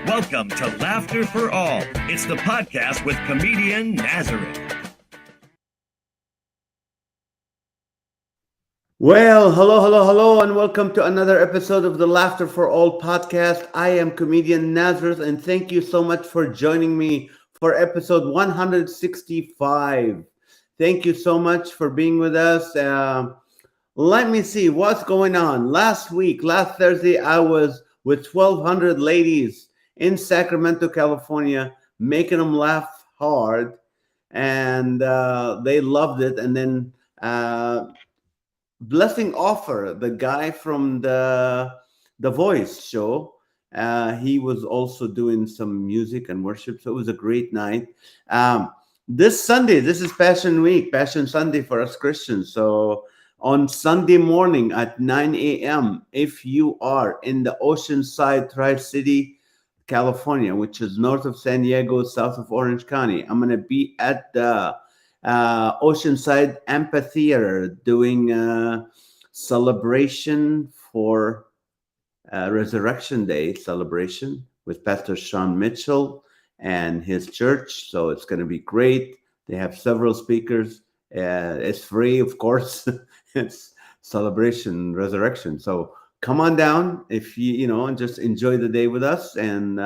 Welcome to Laughter for All. It's the podcast with comedian Nazareth. Well, hello, and welcome to another episode of the Laughter for All podcast. I am comedian Nazareth, and thank you so much for joining me for episode 165. Thank you so much for being with us. Let me see what's going on. Last Thursday, I was with 1,200 ladies in Sacramento, California, making them laugh hard, and they loved it. And then Blessing Offer, the guy from the Voice show, he was also doing some music and worship, so it was a great night. This Sunday, this is Passion Week, Passion Sunday for us Christians. So on Sunday morning at 9 a.m., if you are in the Oceanside, Tri-City, California, which is north of San Diego, south of Orange County, I'm going to be at the Oceanside Amphitheater doing a celebration for Resurrection Day celebration with Pastor Sean Mitchell and his church. So it's going to be great. They have several speakers. It's free, of course. It's celebration, resurrection. So come on down if you and just enjoy the day with us and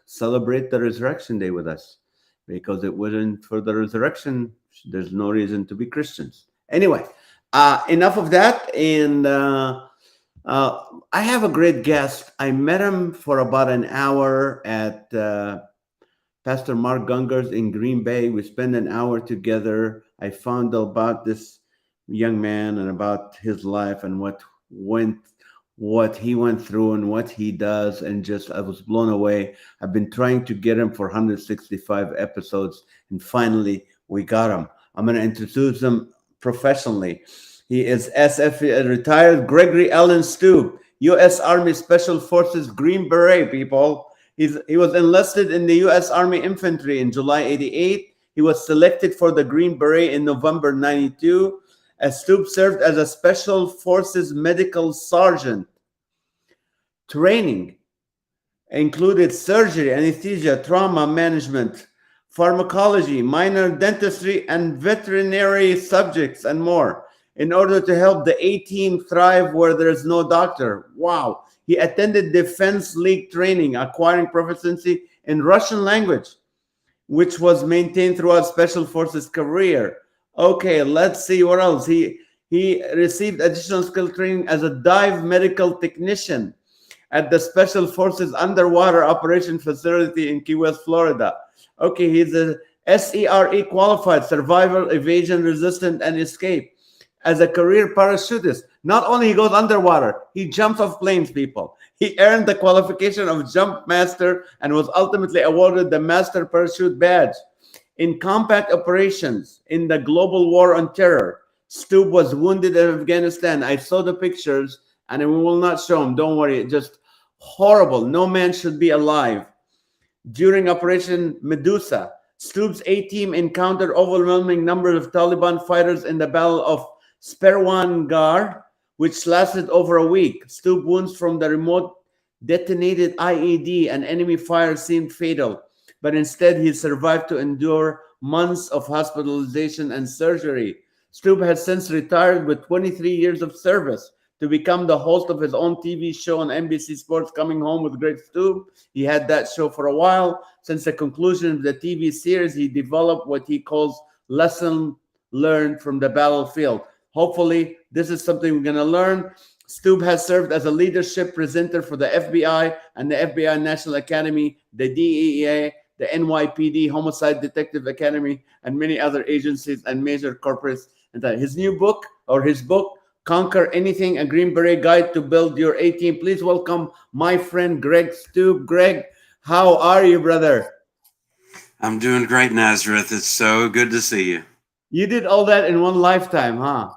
celebrate the Resurrection Day with us. Because it wasn't for the resurrection, there's no reason to be Christians. Anyway, enough of that. And I have a great guest. I met him for about an hour at Pastor Mark Gunger's in Green Bay. We spent an hour together. I found out about this young man and about his life and what he went through and what he does, and just I was blown away. I've been trying to get him for 165 episodes, and finally we got him. I'm going to introduce him professionally. He is SF retired Gregory Allen Stube, U.S. Army Special Forces Green Beret, people. He was enlisted in the U.S. Army Infantry in July 88. He was selected for the Green Beret in November 92. Stube served as a Special Forces Medical Sergeant. Training included surgery, anesthesia, trauma management, pharmacology, minor dentistry, and veterinary subjects, and more, in order to help the A-team thrive where there is no doctor. Wow. He attended Defense League training, acquiring proficiency in Russian language, which was maintained throughout Special Forces career. Okay, let's see what else. He received additional skill training as a dive medical technician at the Special Forces Underwater Operation Facility in Key West, Florida. Okay, he's a SERE qualified, survival, evasion, resistant, and escape. As a career parachutist, not only he goes underwater, he jumps off planes, people. He earned the qualification of Jump Master and was ultimately awarded the Master Parachute Badge. In combat operations in the global war on terror, Stube was wounded in Afghanistan. I saw the pictures, and we will not show them. Don't worry, just horrible. No man should be alive. During Operation Medusa, Stube's A-team encountered overwhelming numbers of Taliban fighters in the Battle of Sperwan Ghar, which lasted over a week. Stube wounds from the remote detonated IED and enemy fire seemed fatal, but instead he survived to endure months of hospitalization and surgery. Stube has since retired with 23 years of service to become the host of his own TV show on NBC Sports, Coming Home with Greg Stube. He had that show for a while. Since the conclusion of the TV series, he developed what he calls lesson learned from the battlefield. Hopefully, this is something we're going to learn. Stube has served as a leadership presenter for the FBI and the FBI National Academy, the DEA, the NYPD, Homicide Detective Academy, and many other agencies and major corporates. And his book, Conquer Anything, a Green Beret Guide to Build Your A-Team. Please welcome my friend Greg Stube. Greg, how are you, brother? I'm doing great, Nazareth. It's so good to see you. You did all that in one lifetime, huh?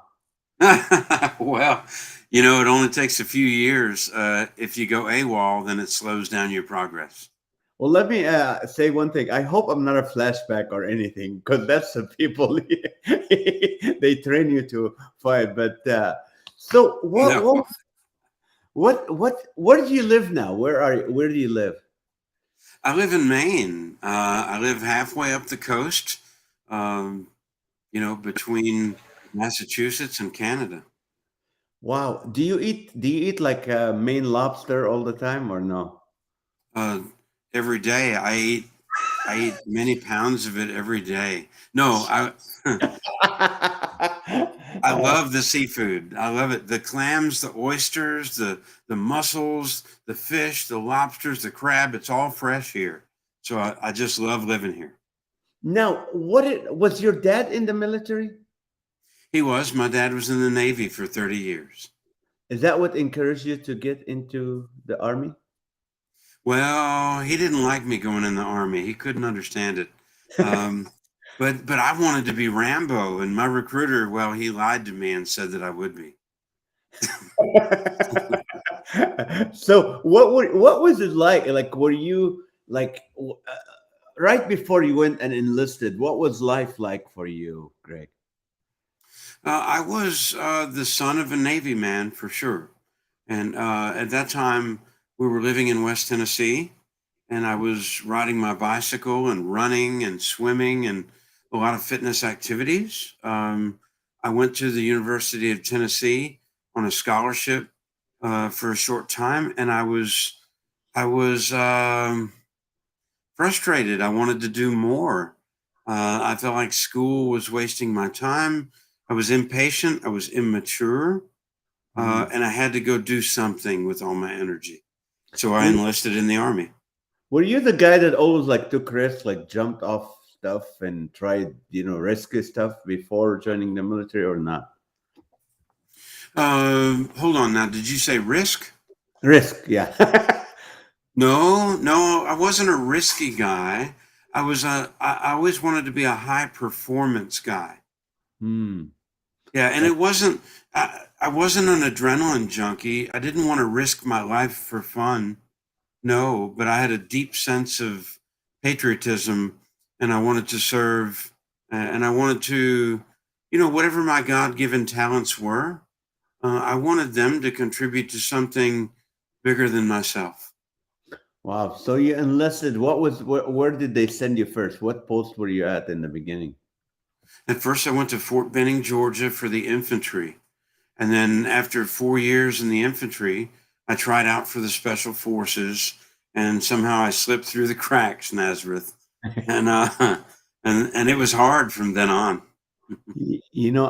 Well, it only takes a few years. If you go AWOL, then it slows down your progress. Well, let me say one thing. I hope I'm not a flashback or anything, because that's the people they train you to fight. But so where do you live now? Where do you live? I live in Maine. I live halfway up the coast, um, between Massachusetts and Canada. Wow. Do you eat like Maine lobster all the time or no? Uh, every day I eat many pounds of it every day. No, I love the seafood. I love it. The clams, the oysters, the mussels, the fish, the lobsters, the crab. It's all fresh here. So I just love living here. Now, was your dad in the military? He was. My dad was in the Navy for 30 years. Is that what encouraged you to get into the army? Well, he didn't like me going in the army. He couldn't understand it. Um, but I wanted to be Rambo, and my recruiter, well, he lied to me and said that I would be. So what was it like? Like, were you like right before you went and enlisted? What was life like for you, Greg? I was the son of a Navy man for sure. And at that time, we were living in West Tennessee, and I was riding my bicycle and running and swimming and a lot of fitness activities. I went to the University of Tennessee on a scholarship for a short time, and I was frustrated. I wanted to do more. I felt like school was wasting my time. I was impatient. I was immature, Mm. and I had to go do something with all my energy. So I Were, enlisted in the army. were you the guy that always like took risks, like jumped off stuff and tried, risky stuff before joining the military or not? Hold on now. Did you say risk? Risk, yeah. No, no, I wasn't a risky guy. I always wanted to be a high performance guy. Hmm. Yeah, and I wasn't an adrenaline junkie. I didn't want to risk my life for fun. No, but I had a deep sense of patriotism, and I wanted to serve, and I wanted to, whatever my God given talents were, I wanted them to contribute to something bigger than myself. Wow. So you enlisted. Where did they send you first? What post were you at in the beginning? At first, I went to Fort Benning, Georgia for the infantry. And then after 4 years in the infantry, I tried out for the special forces, and somehow I slipped through the cracks, Nazareth. And, and it was hard from then on.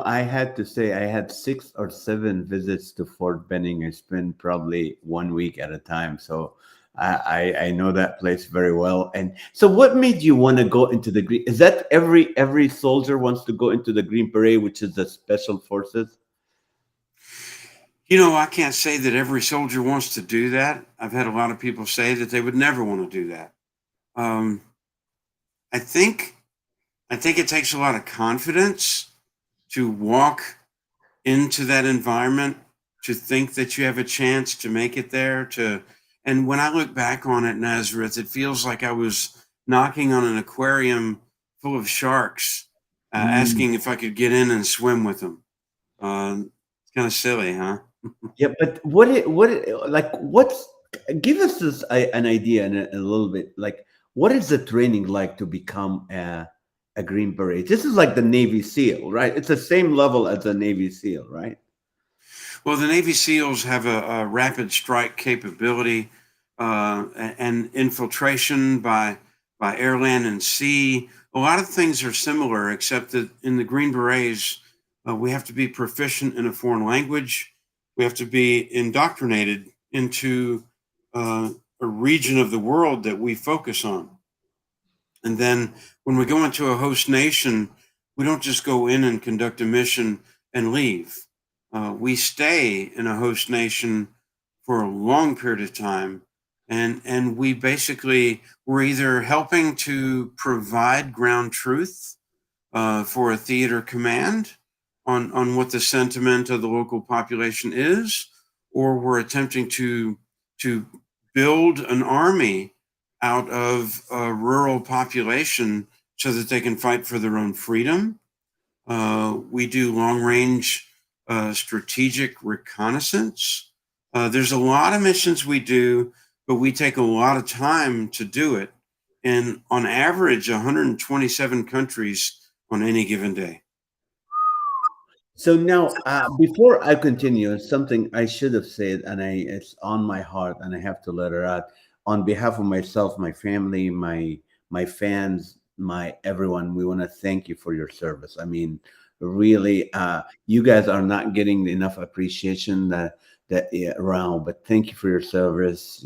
I had to say I had 6 or 7 visits to Fort Benning. I spent probably 1 week at a time, so I know that place very well. And so, what made you want to go into the green? Is that every soldier wants to go into the Green Beret, which is the special forces? I can't say that every soldier wants to do that. I've had a lot of people say that they would never want to do that. Um, I think I think it takes a lot of confidence to walk into that environment, to think that you have a chance to make it there. And when I look back on it, Nazareth, it feels like I was knocking on an aquarium full of sharks, Mm. asking if I could get in and swim with them. It's kind of silly, huh? Yeah, but what's give us an idea and a little bit like what is the training like to become a Green Beret? This is like the Navy SEAL, right? It's the same level as a Navy SEAL, right? Well, the Navy SEALs have a rapid strike capability and infiltration by air, land, and sea. A lot of things are similar, except that in the Green Berets, we have to be proficient in a foreign language. We have to be indoctrinated into a region of the world that we focus on. And then when we go into a host nation, we don't just go in and conduct a mission and leave. We stay in a host nation for a long period of time. And we basically, we're either helping to provide ground truth for a theater command on what the sentiment of the local population is, or we're attempting to build an army out of a rural population so that they can fight for their own freedom. We do long range strategic reconnaissance. There's a lot of missions we do, but we take a lot of time to do it. in, on average, 127 countries on any given day. So now, before I continue, something I should have said, and it's on my heart, and I have to let it out. On behalf of myself, my family, my fans, my everyone, we want to thank you for your service. I mean, really, you guys are not getting enough appreciation around. But thank you for your service.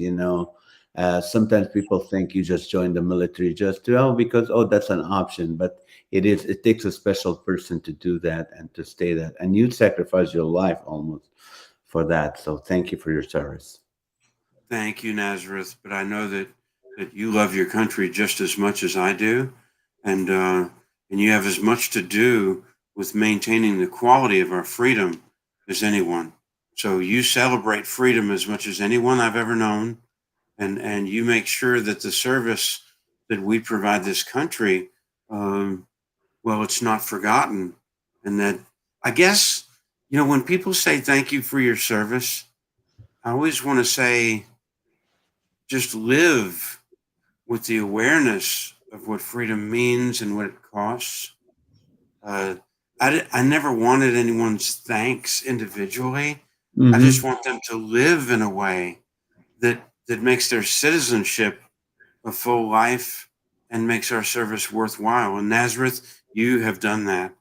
Sometimes people think you just joined the military just to because that's an option, but it takes a special person to do that and to stay that, and you sacrifice your life almost for that. So thank you for your service. Thank you, Nazareth. But I know that you love your country just as much as I do, and you have as much to do with maintaining the quality of our freedom as anyone. So you celebrate freedom as much as anyone I've ever known, and you make sure that the service that we provide this country, well, it's not forgotten, and that I guess when people say thank you for your service, I always want to say just live with the awareness of what freedom means and what it costs. Uh, I never wanted anyone's thanks individually. I just Hmm. want them to live in a way that makes their citizenship a full life and makes our service worthwhile. And Nazareth, you have done that.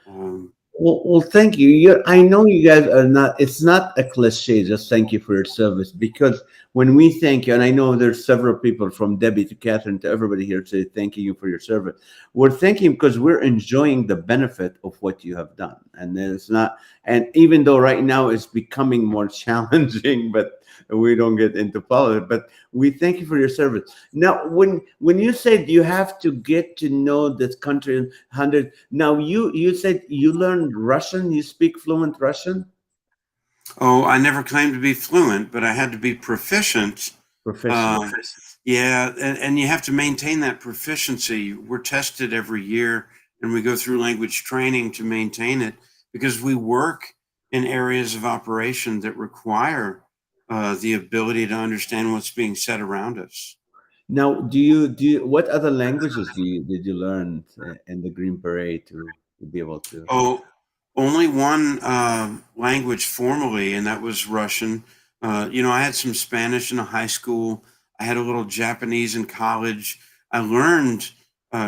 Um, Well, thank you. I know you guys are not. It's not a cliche. Just thank you for your service, because when we thank you, and I know there's several people from Debbie to Catherine to everybody here say thanking you for your service. We're thanking because we're enjoying the benefit of what you have done, and it's not. And even though right now it's becoming more challenging, but we don't get into politics. But we thank you for your service. Now, when you said you have to get to know this country 100, now you said you learned Russian, you speak fluent Russian? oh, I never claimed to be fluent, but I had to be proficient. Proficient. Um, yeah, and you have to maintain that proficiency. We're tested every year, and we go through language training to maintain it because we work in areas of operation that require the ability to understand what's being said around us. Now, do you what other languages did you learn in the Green Beret to be able to? Oh, only one language formally, and that was Russian. I had some Spanish in high school. I had a little Japanese in college. I learned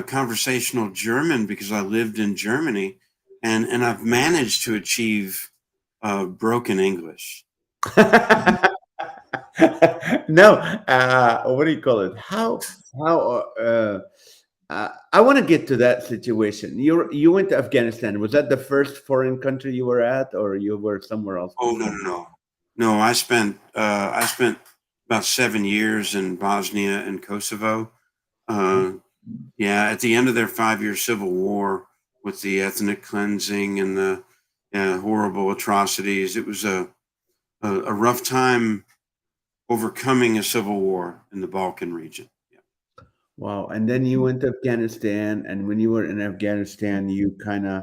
conversational German because I lived in Germany, and I've managed to achieve broken English. No, what do you call it? How I want to get to that situation. You went to Afghanistan. Was that the first foreign country you were at, or you were somewhere else Oh, no, before? no, no, no. I spent about 7 years in Bosnia and Kosovo. Uh, Yeah, at the end of their 5 year civil war with the ethnic cleansing and the horrible atrocities, it was a rough time overcoming a civil war in the Balkan region. Yeah. Wow. And then you went to Afghanistan, and when you were in Afghanistan, you kind of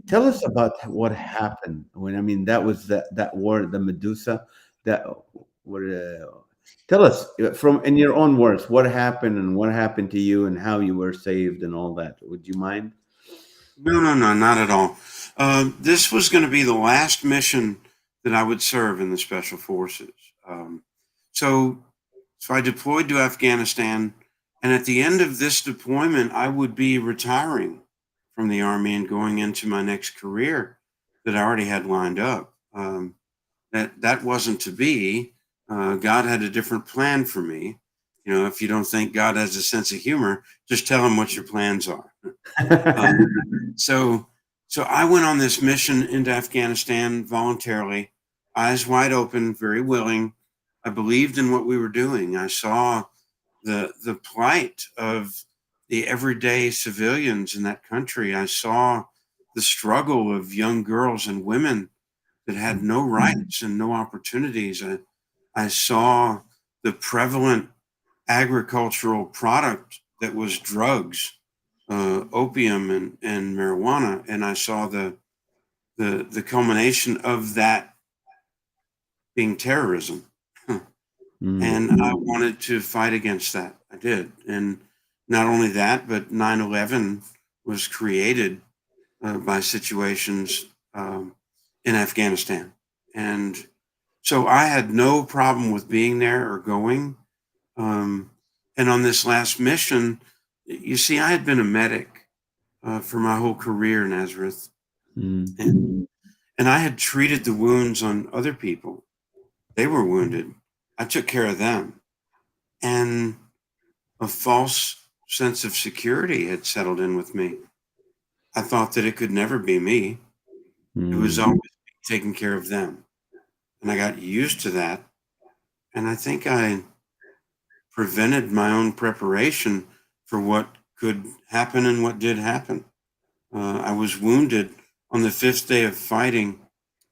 tell us about what happened when, I mean, that was that war, the Medusa, that what tell us from in your own words what happened and what happened to you and how you were saved and all that. Would you mind? No, no, no, not at all. This was going to be the last mission that I would serve in the Special Forces. Um, so, so I deployed to Afghanistan, and at the end of this deployment, I would be retiring from the Army and going into my next career that I already had lined up. That wasn't to be. God had a different plan for me. If you don't think God has a sense of humor, just tell him what your plans are. So, so I went on this mission into Afghanistan voluntarily, eyes wide open, very willing. I believed in what we were doing. I saw the plight of the everyday civilians in that country. I saw the struggle of young girls and women that had no rights and no opportunities. I saw the prevalent agricultural product that was drugs, opium and marijuana, and I saw the culmination of that being terrorism. And I wanted to fight against that. I did. And not only that, but 9/11 was created by situations in Afghanistan. And so I had no problem with being there or going. And on this last mission, you see, I had been a medic for my whole career, Nazareth. And, and I had treated the wounds on other people. They were wounded. I took care of them. And a false sense of security had settled in with me. I thought that it could never be me. It was always taking care of them. And I got used to that. And I think I prevented my own preparation for what could happen and what did happen. I was wounded on the fifth day of fighting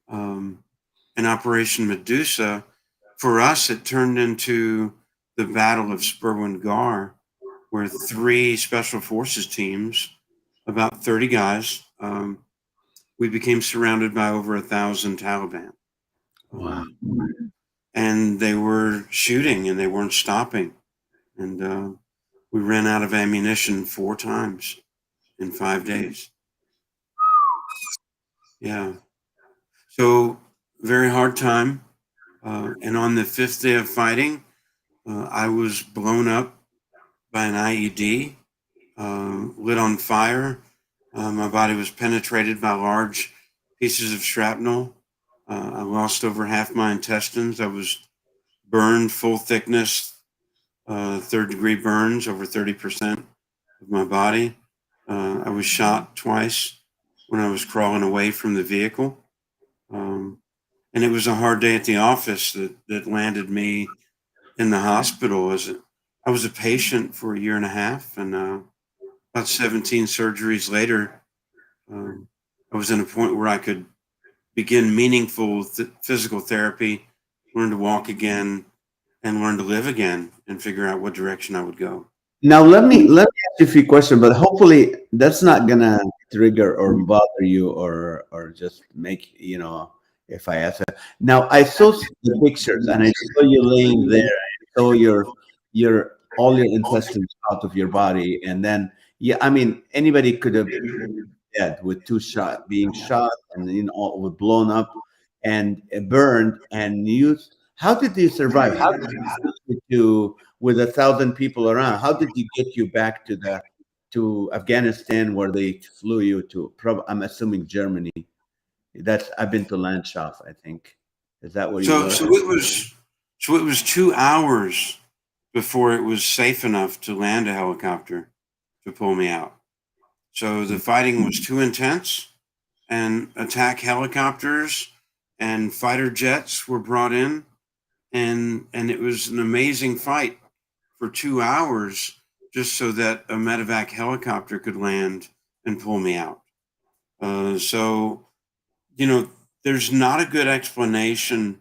in Operation Medusa. For us, it turned into the Battle of Sperwan Ghar, where 3 special forces teams, about 30 guys, we became surrounded by over 1,000 Taliban. Wow. And they were shooting and they weren't stopping. And we ran out of ammunition 4 times in 5 days. Yeah. So very hard time. And on the 5th day of fighting, I was blown up by an IED, lit on fire. My body was penetrated by large pieces of shrapnel. I lost over half my intestines. I was burned full thickness, 3rd-degree burns, over 30% of my body. I was shot twice when I was crawling away from the vehicle. And it was a hard day at the office that landed me in the hospital. I was a patient for a year and a half, and about 17 surgeries later, I was in a point where I could begin meaningful physical therapy, learn to walk again, and learn to live again, and figure out what direction I would go. Now let me ask you a few questions, but hopefully that's not gonna trigger or bother you or just make if I ask that. Now I saw the pictures and I saw you laying there. I saw your all your intestines out of your body, and then I mean anybody could have been dead with 2 shot, being shot and with blown up and burned. And how did you survive? How did you with 1,000 people around? How did you get you back to Afghanistan, where they flew you to? I'm assuming Germany. I've been to Landschaft, I think. Is that where you So were? it was 2 hours before it was safe enough to land a helicopter to pull me out. So the fighting was too intense, and attack helicopters and fighter jets were brought in, and it was an amazing fight for 2 hours just so that a medevac helicopter could land and pull me out. So, there's not a good explanation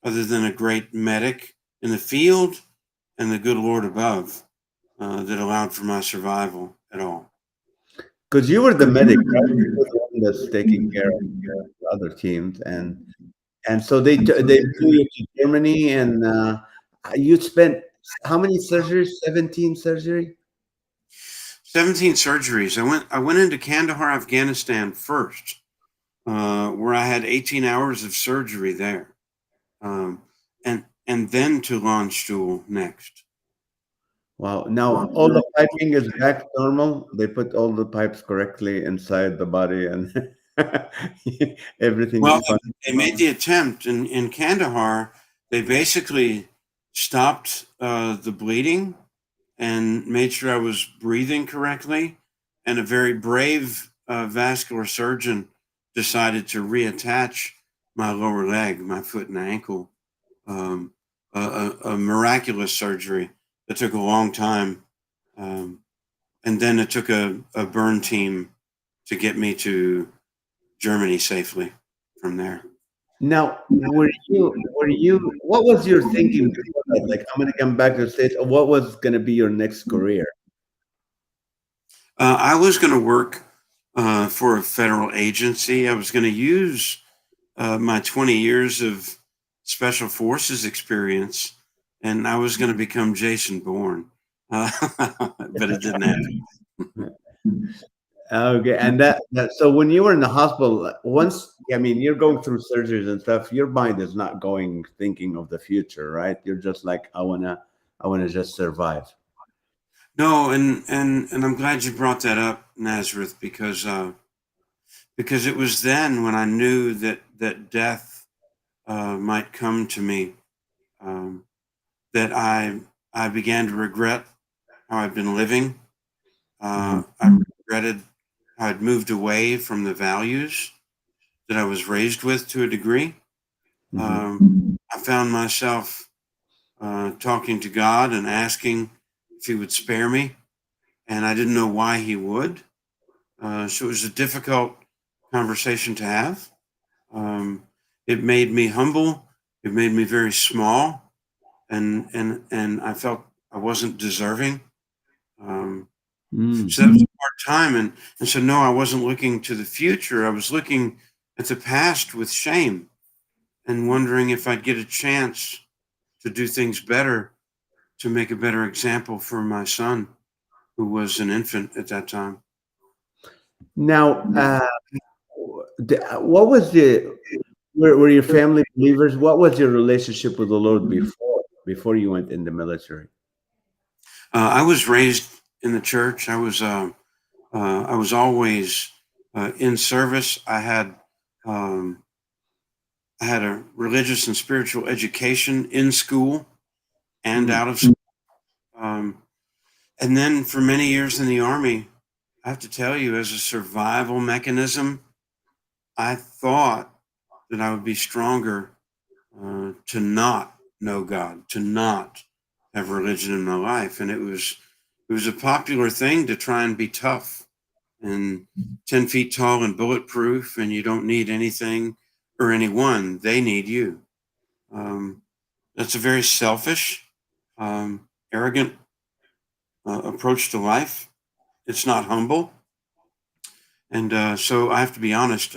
other than a great medic in the field and the good Lord above that allowed for my survival at all. Because you were the medic, right? You were the one that's taking care of the other teams, and so they flew you to Germany, and you spent how many surgeries? 17 surgery. 17 surgeries. I went into Kandahar, Afghanistan first, where I had 18 hours of surgery there, and then to Landstuhl next. Wow. Now all the piping is back to normal. They put all the pipes correctly inside the body, and everything Well, is fine. they made the attempt in Kandahar. They basically stopped the bleeding and made sure I was breathing correctly. And a very brave vascular surgeon decided to reattach my lower leg, my foot and ankle. A miraculous surgery that took a long time. And then it took a burn team to get me to Germany safely from there. Now, what was your thinking before that? Like, I'm going to come back to the States. What was going to be your next career? I was going to work for a federal agency. I was going to use my 20 years of special forces experience and I was going to become Jason Bourne, but it didn't happen. Okay, and that so when you were in the hospital, once I mean you're going through surgeries and stuff, your mind is not going thinking of the future, right? You're just like, I wanna just survive. No, and I'm glad you brought that up, Nazareth, because it was then when I knew that death might come to me, um, that I began to regret how I'd been living. Mhm, I regretted how I'd moved away from the values that I was raised with to a degree. mhm, I found myself talking to God and asking if He would spare me, and I didn't know why He would. So it was a difficult conversation to have. Um, it made me humble. It made me very small, and I felt I wasn't deserving. Um, mm. so that was a hard time, and so no, I wasn't looking to the future. I was looking at the past with shame and wondering if I'd get a chance to do things better, to make a better example for my son, who was an infant at that time. Now, what was the were your family believers? What was your relationship with the Lord before you went in the military? I was raised in the church. I was always in service. Um, I had a religious and spiritual education in school and Mm, out of school. Um, and then for many years in the army, I have to tell you, as a survival mechanism, I thought that I would be stronger to not know God, to not have religion in my life, and it was a popular thing to try and be tough and 10 feet tall and bulletproof, and you don't need anything or anyone; they need you. Um, that's a very selfish, arrogant approach to life. It's not humble, and so I have to be honest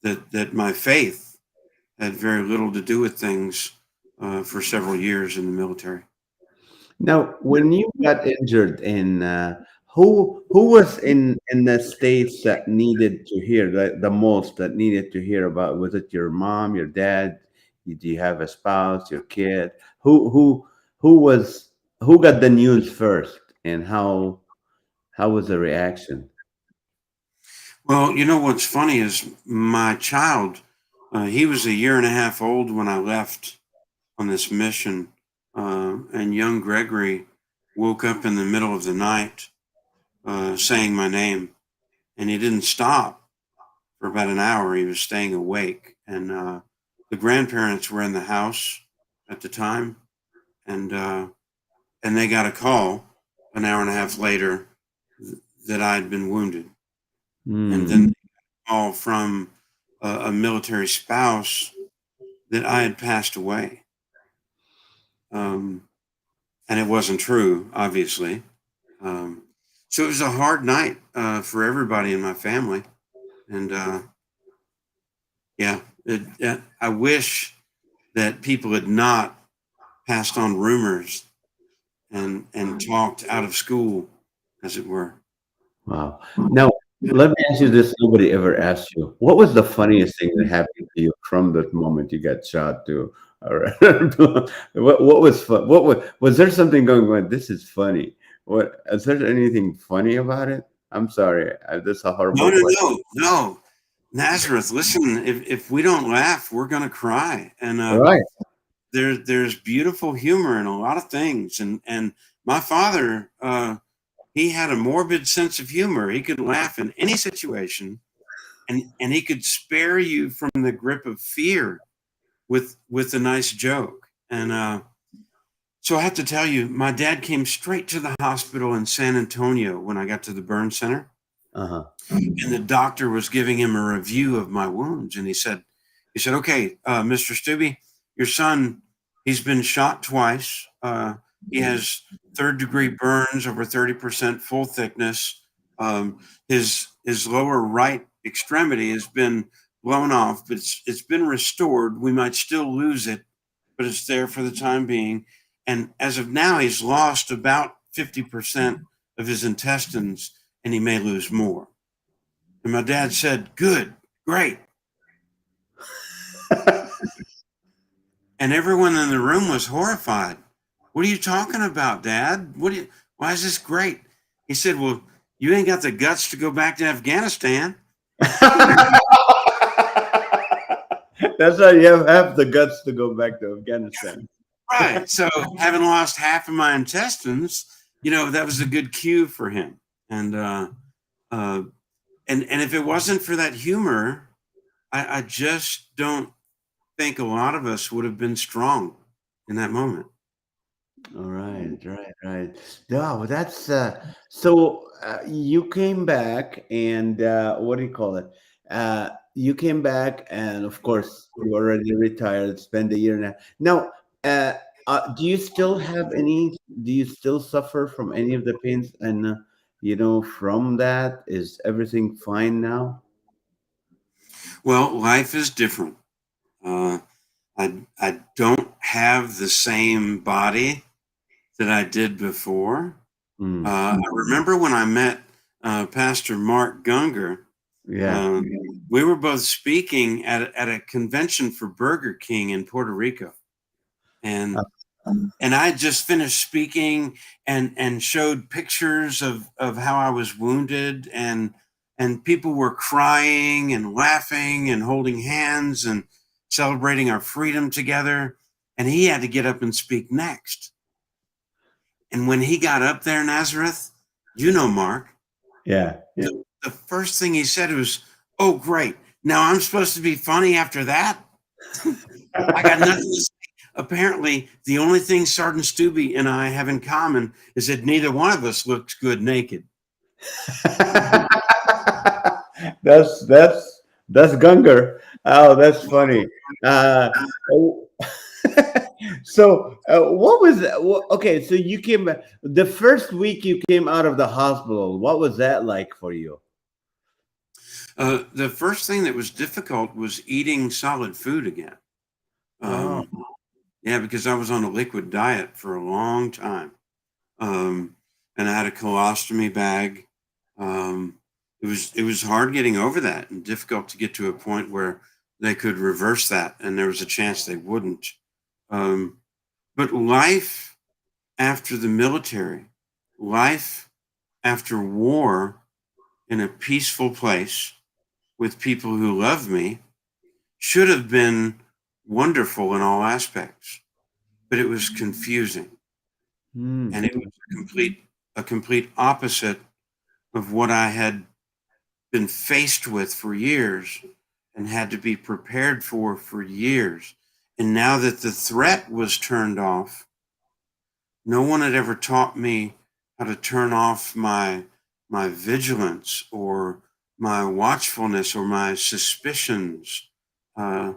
that my faith had very little to do with things for several years in the military. Now, when you got injured in who was in the states that needed to hear the most that needed to hear about? Was it your mom, your dad? Do you have a spouse, your kid? Who was who got the news first, and how was the reaction? Well, you know what's funny is my child, he was a year and a half old when I left on this mission, and young Gregory woke up in the middle of the night saying my name, and he didn't stop for about an hour. He was staying awake, and the grandparents were in the house at the time, and and they got a call an hour and a half later that I'd been wounded, and Mm. then they got a call from a military spouse that I had passed away. Um, and it wasn't true, obviously. Um, so it was a hard night for everybody in my family, and yeah, I wish that people had not passed on rumors and talked out of school, as it were. Wow. Now, let me ask you this. Nobody ever asked you. What was the funniest thing that happened to you from that moment you got shot to? Or what was fun? Was there something going on? This is funny. What is there anything funny about it? I'm sorry. That's a No, horrible no, question. no, no. Nazareth, listen, if we don't laugh, we're gonna cry. And All right. there's beautiful humor in a lot of things. And my father, he had a morbid sense of humor. He could laugh in any situation, and he could spare you from the grip of fear with a nice joke. And so I have to tell you, my dad came straight to the hospital in San Antonio when I got to the burn center, Uh-huh. and the doctor was giving him a review of my wounds, and he said, okay, Mr. Stube, your son, he's been shot twice. He has third degree burns over 30% full thickness. His lower right extremity has been blown off, but it's been restored. We might still lose it, but it's there for the time being. And as of now, he's lost about 50% of his intestines, and he may lose more. And my dad said, "Good, great." And everyone in the room was horrified. "What are you talking about, Dad? Why is this great?" He said, "Well, you ain't got the guts to go back to Afghanistan." That's why you have the guts to go back to Afghanistan. Right. So having lost half of my intestines, that was a good cue for him. And and if it wasn't for that humor, I just don't think a lot of us would have been strong in that moment. All right, right. Yeah, well, that's so you came back and what do you call it? You came back and of course you already retired, spent a year and a half. Now, uh, do you still have any? Do you still suffer from any of the pains? And from that, is everything fine now? Well, life is different. Uh, I don't have the same body that I did before. Mm, I remember when I met Pastor Mark Gungor. yeah. We were both speaking at a convention for Burger King in Puerto Rico, and and I had just finished speaking and showed pictures of how I was wounded, and people were crying and laughing and holding hands and celebrating our freedom together. And he had to get up and speak next. And when he got up there, Nazareth, Mark, Yeah. the first thing he said was, "Oh, great. Now I'm supposed to be funny after that?" I got nothing to say. Apparently, the only thing Sergeant Stube and I have in common is that neither one of us looks good naked. that's Gunger. Oh, that's funny. Uh, oh, so what was that? Okay, so you came back the first week you came out of the hospital. What was that like for you? The first thing that was difficult was eating solid food again. Oh, Um, yeah, because I was on a liquid diet for a long time. And I had a colostomy bag. It was hard getting over that and difficult to get to a point where they could reverse that, and there was a chance they wouldn't. Um, but life after the military, life after war in a peaceful place with people who love me should have been wonderful in all aspects, but it was confusing, hmm. and it was a complete opposite of what I had been faced with for years and had to be prepared for years. And now that the threat was turned off, no one had ever taught me how to turn off my vigilance or my watchfulness or my suspicions. Uh,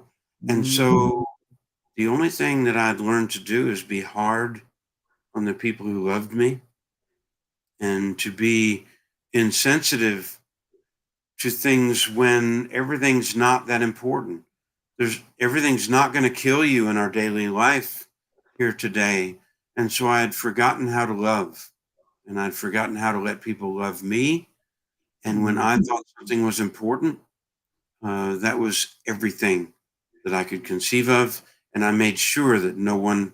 and Mm, so the only thing that I'd learned to do is be hard on the people who loved me and to be insensitive to things when everything's not that important. Everything's not going to kill you in our daily life here today. And so I had forgotten how to love, and I'd forgotten how to let people love me. And when mm. I thought something was important, that was everything that I could conceive of. And I made sure that no one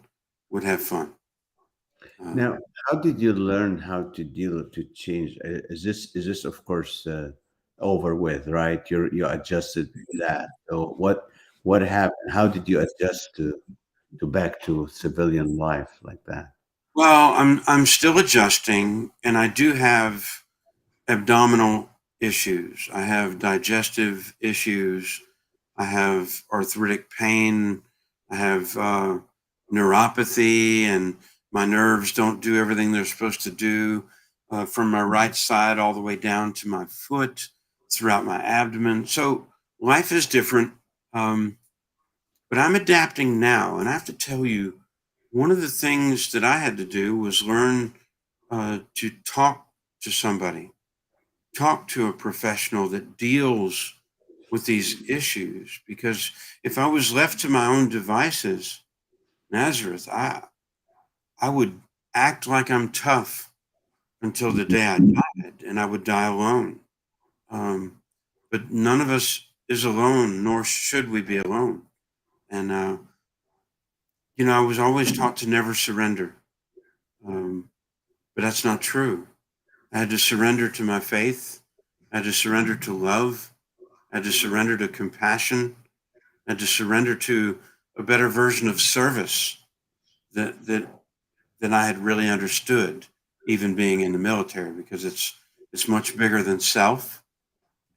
would have fun. Now, Um, how did you learn how to deal to change? Is this of course over with, right? You adjusted that. So what happened? How did you adjust to back to civilian life like that? well, I'm still adjusting, and I do have abdominal issues. I have digestive issues. I have arthritic pain. I have neuropathy, and my nerves don't do everything they're supposed to do from my right side all the way down to my foot, throughout my abdomen. So life is different. Um, but I'm adapting now. And I have to tell you, one of the things that I had to do was learn to talk to somebody, talk to a professional that deals with these issues. Because if I was left to my own devices, Nazareth, I would act like I'm tough until the day I died, and I would die alone. Um, but none of us is alone, nor should we be alone. And I was always taught to never surrender, um, but that's not true. I had to surrender to my faith. I had to surrender to love. I had to surrender to compassion. I had to surrender to a better version of service that I had really understood, even being in the military, because it's much bigger than self.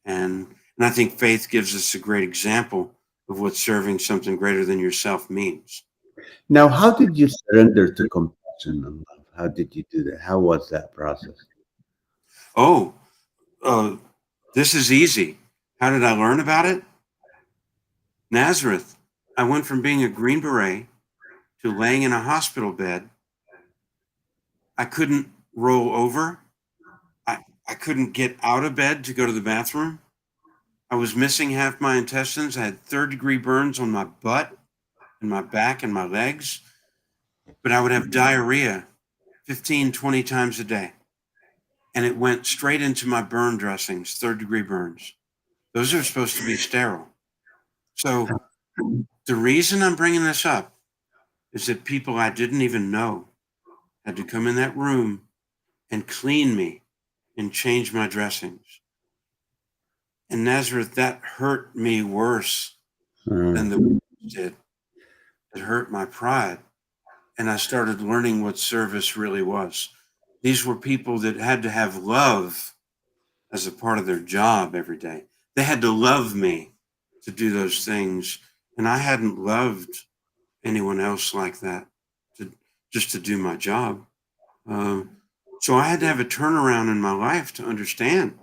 And I think faith gives us a great example of what serving something greater than yourself means. Now, how did you surrender to compassion and love? How did you do that? How was that process? Oh, uh, this is easy. How did I learn about it? Nazareth. I went from being a Green Beret to laying in a hospital bed. I couldn't roll over. I couldn't get out of bed to go to the bathroom. I was missing half my intestines. I had third-degree burns on my butt and my back and my legs, but I would have diarrhea 15, 20 times a day. And it went straight into my burn dressings, third-degree burns. Those are supposed to be sterile. So the reason I'm bringing this up is that people I didn't even know had to come in that room and clean me and change my dressings. And Nazareth, that hurt me worse Uh, than the wounds did. It hurt my pride. And I started learning what service really was. These were people that had to have love as a part of their job every day. They had to love me to do those things. And I hadn't loved anyone else like that to just to do my job. Uh, so I had to have a turnaround in my life to understand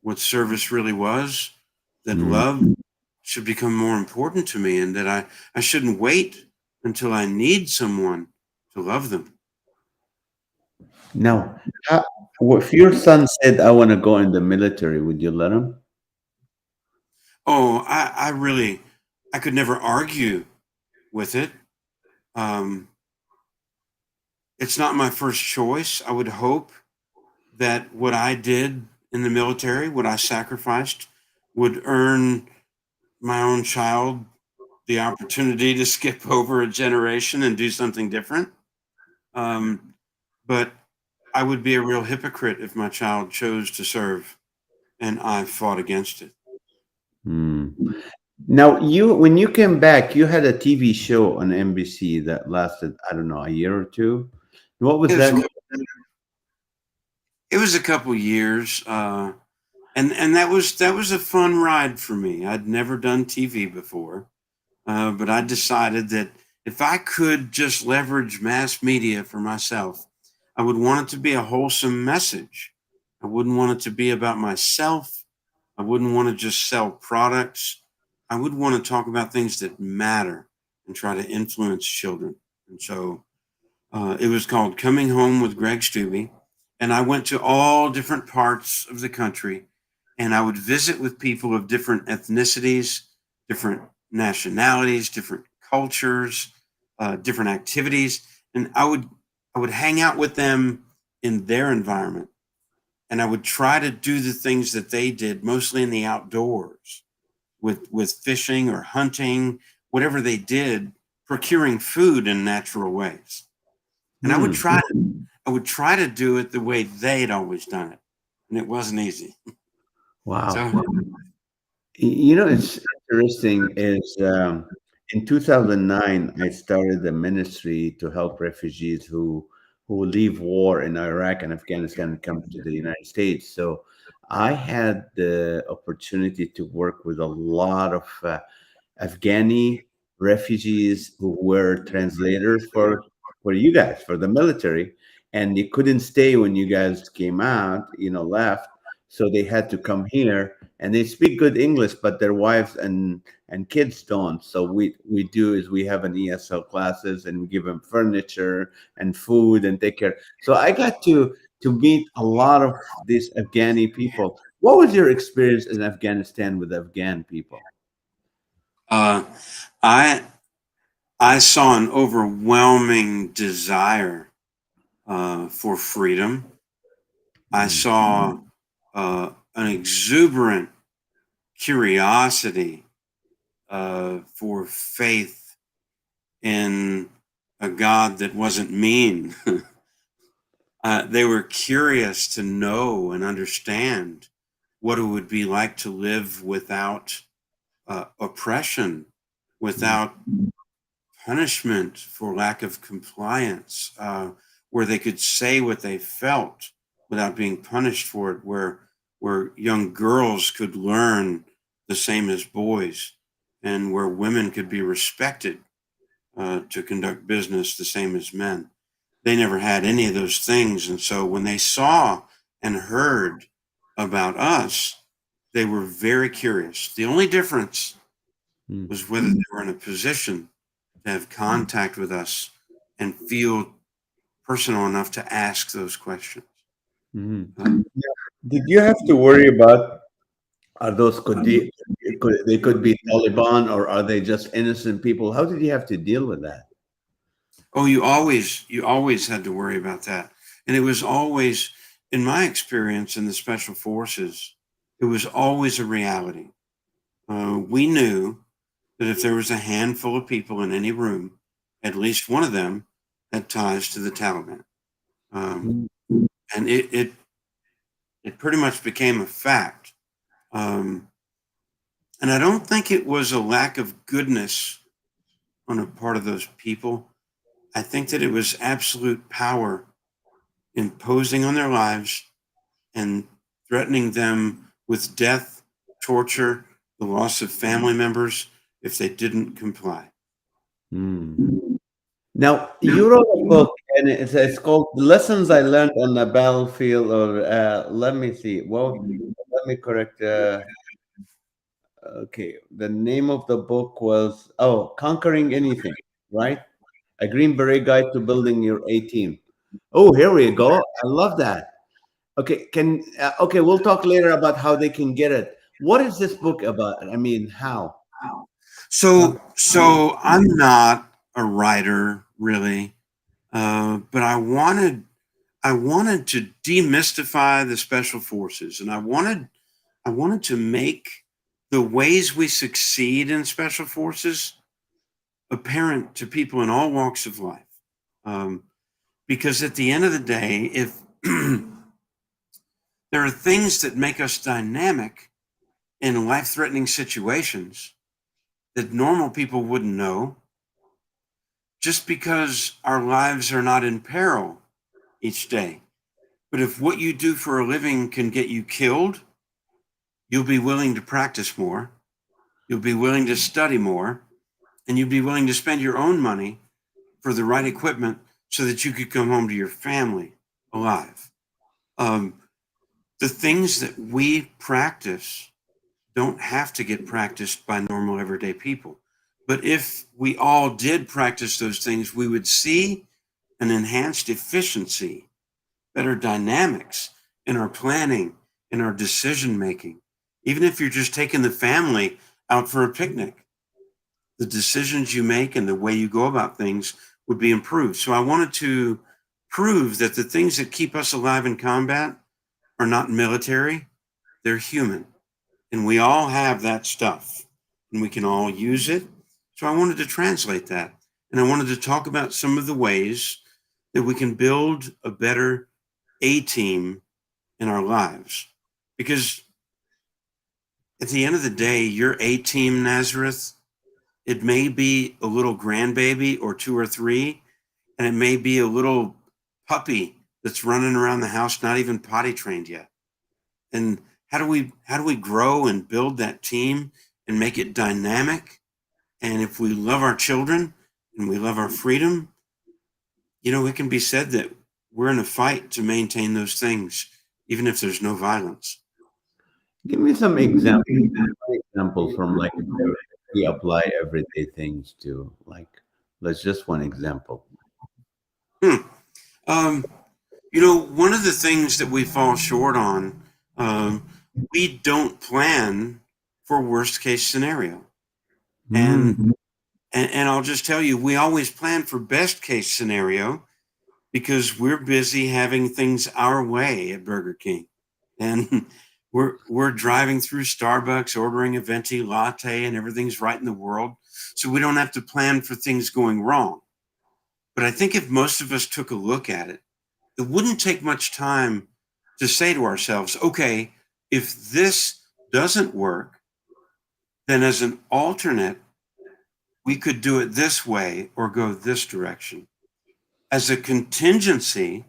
what service really was, that mm. love should become more important to me, and that I shouldn't wait until I need someone to love them. Now, how, if your son said, "I want to go in the military," would you let him? Oh, I really, I could never argue with it. Um, it's not my first choice. I would hope that what I did in the military, what I sacrificed, would earn my own child the opportunity to skip over a generation and do something different. Um, but I would be a real hypocrite if my child chose to serve and I fought against it. Hmm. Now, when you came back, you had a TV show on NBC that lasted, I don't know, a year or two. What was It was that? a, it was a couple years, and that was a fun ride for me. I'd never done TV before, but I decided that if I could just leverage mass media for myself, I would want it to be a wholesome message. I wouldn't want it to be about myself. I wouldn't want to just sell products. I would want to talk about things that matter and try to influence children. And so it was called Coming Home with Greg Stube. And I went to all different parts of the country, and I would visit with people of different ethnicities, different nationalities, different cultures, different activities. And I would hang out with them in their environment, and I would try to do the things that they did, mostly in the outdoors, with fishing or hunting, whatever they did, procuring food in natural ways. And Hmm. I would try to do it the way they'd always done it, and it wasn't easy. Wow. So It's interesting is in 2009, I started a ministry to help refugees who leave war in Iraq and Afghanistan and come to the United States. So I had the opportunity to work with a lot of Afghani refugees who were translators for you guys, for the military, and they couldn't stay when you guys came out, left. So they had to come here, and they speak good English, but their wives and kids don't. So we do is we have an ESL classes, and we give them furniture and food and take care. So I got to meet a lot of these Afghani people. What was your experience in Afghanistan with Afghan people? uh, I I saw an overwhelming desire for freedom. I saw an exuberant curiosity for faith in a God that wasn't mean. They were curious to know and understand what it would be like to live without oppression, without punishment for lack of compliance, where they could say what they felt without being punished for it, where young girls could learn the same as boys, and where women could be respected to conduct business the same as men. They never had any of those things. And so when they saw and heard about us, they were very curious. The only difference was whether they were in a position to have contact with us and feel personal enough to ask those questions. Did you have to worry about, are those they could be Taliban, or are they just innocent people? How did you have to deal with that? Oh, you always had to worry about that. And it was always, in my experience in the special forces, it was always a reality. We knew that if there was a handful of people in any room, at least one of them had ties to the Taliban. And it pretty much became a fact. And I don't think it was a lack of goodness on the part of those people. I think that it was absolute power imposing on their lives and threatening them with death, torture, the loss of family members if they didn't comply. Now, you wrote a book, and it's called "Lessons I Learned on the Battlefield." Or let me see. Well, let me correct. Okay, the name of the book was "Conquering Anything," right? A Green Beret Guide to Building Your A Team. Oh, here we go. I love that. Okay, we'll talk later about how they can get it. What is this book about? I mean, how? So I'm not a writer really, but I wanted to demystify the special forces, and I wanted to make the ways we succeed in special forces apparent to people in all walks of life. Because at the end of the day, if there are things that make us dynamic in life-threatening situations that normal people wouldn't know, just because our lives are not in peril each day. But if what you do for a living can get you killed, you'll be willing to practice more, you'll be willing to study more, and you'll be willing to spend your own money for the right equipment so that you could come home to your family alive. The things that we practice don't have to get practiced by normal everyday people. But if we all did practice those things, we would see an enhanced efficiency, better dynamics in our planning, in our decision making. Even if you're just taking the family out for a picnic, the decisions you make and the way you go about things would be improved. So I wanted to prove that the things that keep us alive in combat are not military, they're human. And we all have that stuff and we can all use it. So I wanted to translate that. And I wanted to talk about some of the ways that we can build a better A team in our lives. Because at the end of the day, your A team, Nazareth, it may be a little grandbaby or 2 or 3, and it may be a little puppy that's running around the house, not even potty trained yet. And how do we grow and build that team and make it dynamic? And if we love our children and we love our freedom, it can be said that we're in a fight to maintain those things, even if there's no violence. Give me some examples from like we apply everyday things to, like, let's just one example. One of the things that we fall short on, we don't plan for worst case scenario. And And I'll just tell you, we always plan for best case scenario because we're busy having things our way at Burger King. And we're driving through Starbucks, ordering a venti latte, and everything's right in the world. So we don't have to plan for things going wrong. But I think if most of us took a look at it, it wouldn't take much time to say to ourselves, okay, if this doesn't work, then as an alternate, we could do it this way or go this direction. As a contingency,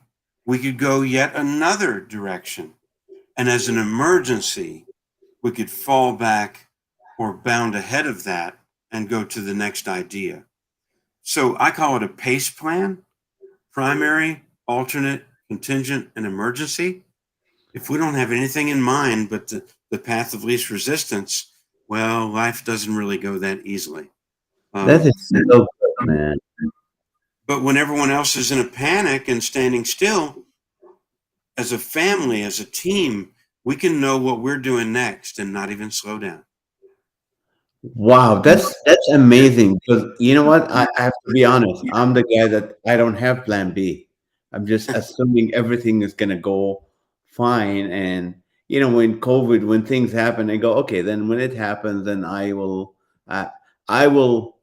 we could go yet another direction. And as an emergency, we could fall back or bound ahead of that and go to the next idea. So I call it a PACE plan: primary, alternate, contingent, and emergency. If we don't have anything in mind but the path of least resistance, well, life doesn't really go that easily. That is so good, man. But when everyone else is in a panic and standing still, as a family, as a team, we can know what we're doing next and not even slow down. Wow, that's amazing. Because you know what? I have to be honest. I'm the guy that I don't have plan B. I'm just assuming everything is gonna go fine. And when COVID, when things happen, I go, okay, then when it happens, then I will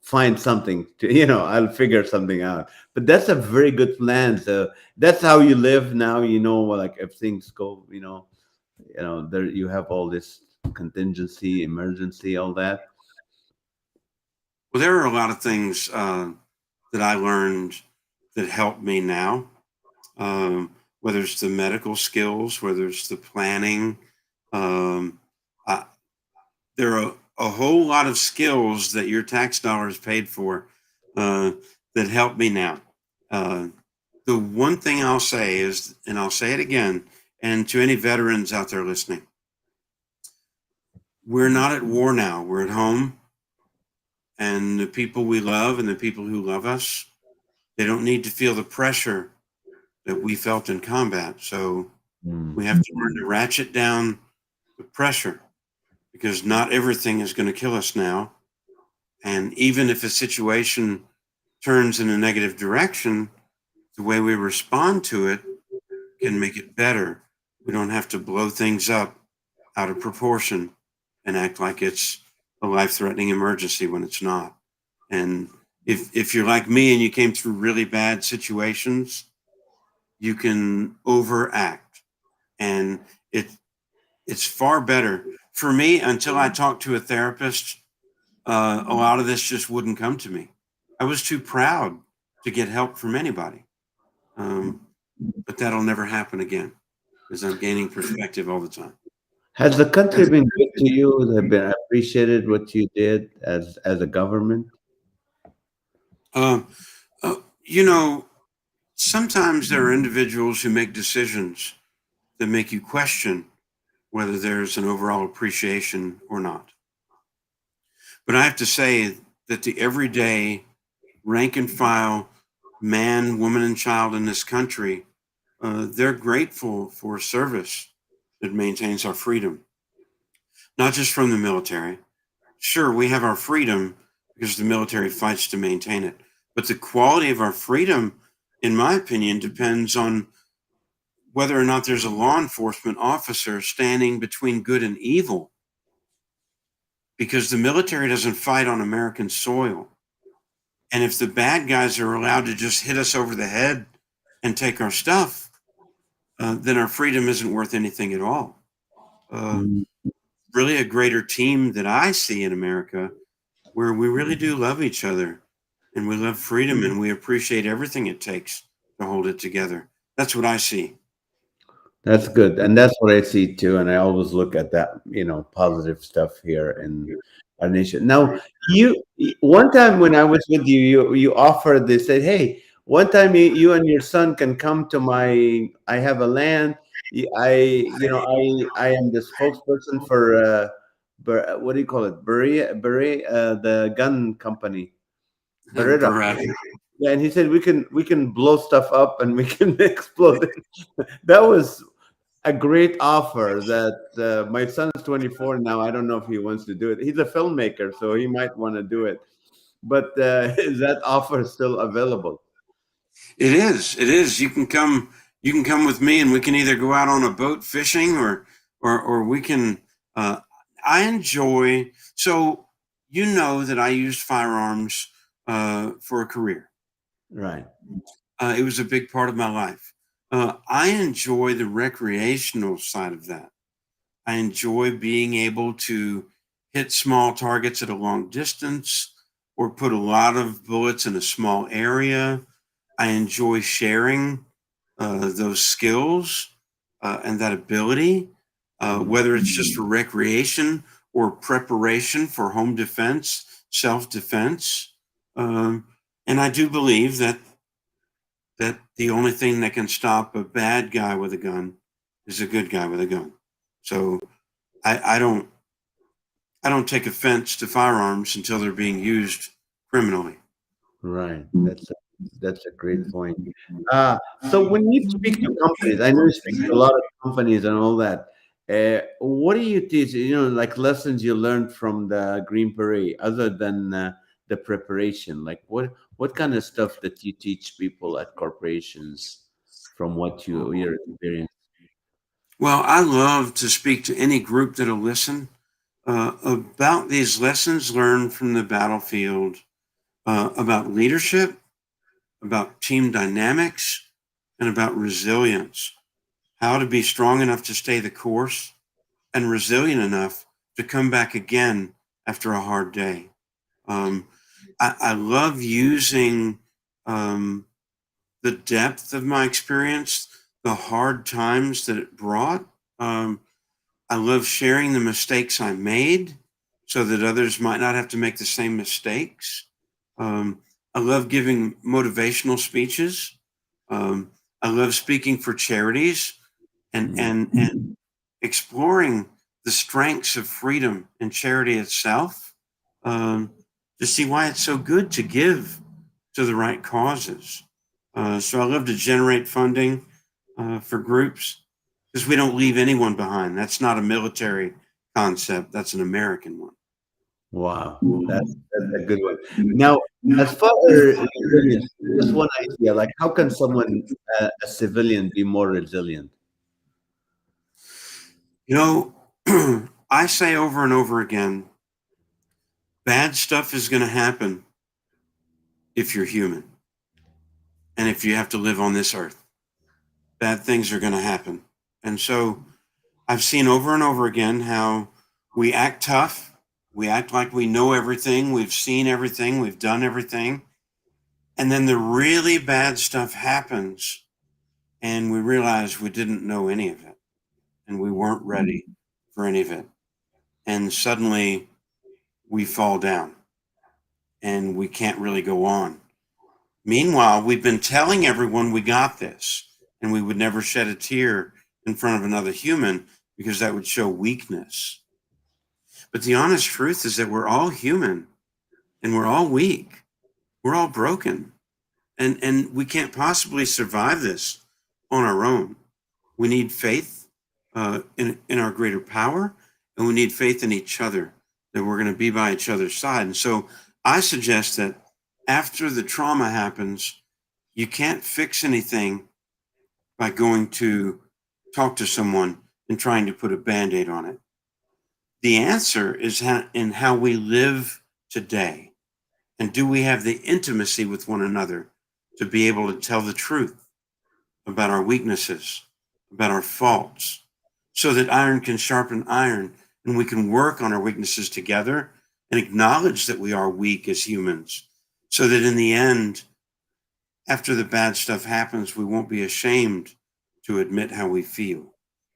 find something to, I'll figure something out. But that's a very good plan. So that's how you live now, like if things go, there you have all this contingency, emergency, all that. Well, there are a lot of things that I learned that help me now, whether it's the medical skills, whether it's the planning. Um, I, there are a whole lot of skills that your tax dollars paid for that help me now. Uh, the one thing I'll say is, and I'll say it again, and to any veterans out there listening, we're not at war now. We're at home, and the people we love and the people who love us, they don't need to feel the pressure that we felt in combat. So we have to learn to ratchet down the pressure, because not everything is going to kill us now. And even if a situation turns in a negative direction, the way we respond to it can make it better. We don't have to blow things up out of proportion and act like it's a life-threatening emergency when it's not. And if you're like me and you came through really bad situations, you can overact. And it's far better. For me, until I talked to a therapist, a lot of this just wouldn't come to me. I was too proud to get help from anybody. But that'll never happen again, because I'm gaining perspective all the time. Has the country been good to you? Have been appreciated what you did as a government? Um, you know, sometimes there are individuals who make decisions that make you question whether there's an overall appreciation or not. But I have to say that the everyday rank and file man, woman, and child in this country, they're grateful for service that maintains our freedom, not just from the military. Sure, we have our freedom because the military fights to maintain it. But the quality of our freedom, in my opinion, depends on whether or not there's a law enforcement officer standing between good and evil, because the military doesn't fight on American soil. And if the bad guys are allowed to just hit us over the head and take our stuff, then our freedom isn't worth anything at all. Mm, Really a greater team that I see in America, where we really do love each other and we love freedom and we appreciate everything it takes to hold it together. That's what I see. that's good, and that's what I see too. And I always look at that, positive stuff here in our nation. Now, one time when I was with you, you offered. They said, "Hey, one time you and your son can come to my. I have a land. I am the spokesperson for what do you call it? Beret, the gun company, Beret. Beret. Yeah, and he said we can blow stuff up and we can explode it. That was a great offer. That my son is 24 now. I don't know if he wants to do it. He's a filmmaker, so he might want to do it. but is that offer still available? It is. It is. You can come. You can come with me, and we can either go out on a boat fishing, or we can. I enjoy. So you know that I used firearms for a career. Right. It was a big part of my life. I enjoy the recreational side of that. I enjoy being able to hit small targets at a long distance or put a lot of bullets in a small area. I enjoy sharing those skills and that ability, whether it's just for recreation or preparation for home defense, self defense. And I do believe that the only thing that can stop a bad guy with a gun is a good guy with a gun. So I don't take offense to firearms until they're being used criminally. Right. That's a great point. So when you speak to companies, I know you speak to a lot of companies and all that. What do you teach? Like lessons you learned from the Green Beret, other than the preparation. Like what kind of stuff that you teach people at corporations from what your experience? Well, I love to speak to any group that'll listen about these lessons learned from the battlefield, about leadership, about team dynamics, and about resilience. How to be strong enough to stay the course and resilient enough to come back again after a hard day. Um, I love using um, the depth of my experience, the hard times that it brought. Um, I love sharing the mistakes I made so that others might not have to make the same mistakes. I love giving motivational speeches. Um, I love speaking for charities and exploring the strengths of freedom and charity itself, um, to see why it's so good to give to the right causes. So I love to generate funding for groups because we don't leave anyone behind. That's not a military concept. That's an American one. Wow, that's a good one. Now, as far as resilience, just one idea, like how can someone, a civilian, be more resilient? You know, I say over and over again, bad stuff is going to happen if you're human and if you have to live on this earth. Bad things are going to happen. And so I've seen over and over again how we act tough. We act like we know everything. We've seen everything. We've done everything. And then the really bad stuff happens and we realize we didn't know any of it and we weren't ready for any of it. And suddenly we fall down and we can't really go on. Meanwhile, we've been telling everyone we got this and we would never shed a tear in front of another human because that would show weakness. But the honest truth is that we're all human and we're all weak. We're all broken. And we can't possibly survive this on our own. We need faith in our greater power, and we need faith in each other that we're going to be by each other's side. And so I suggest that after the trauma happens, you can't fix anything by going to talk to someone and trying to put a band aid on it. The answer is in how we live today. And do we have the intimacy with one another to be able to tell the truth about our weaknesses, about our faults, so that iron can sharpen iron and we can work on our weaknesses together and acknowledge that we are weak as humans, so that in the end, after the bad stuff happens, we won't be ashamed to admit how we feel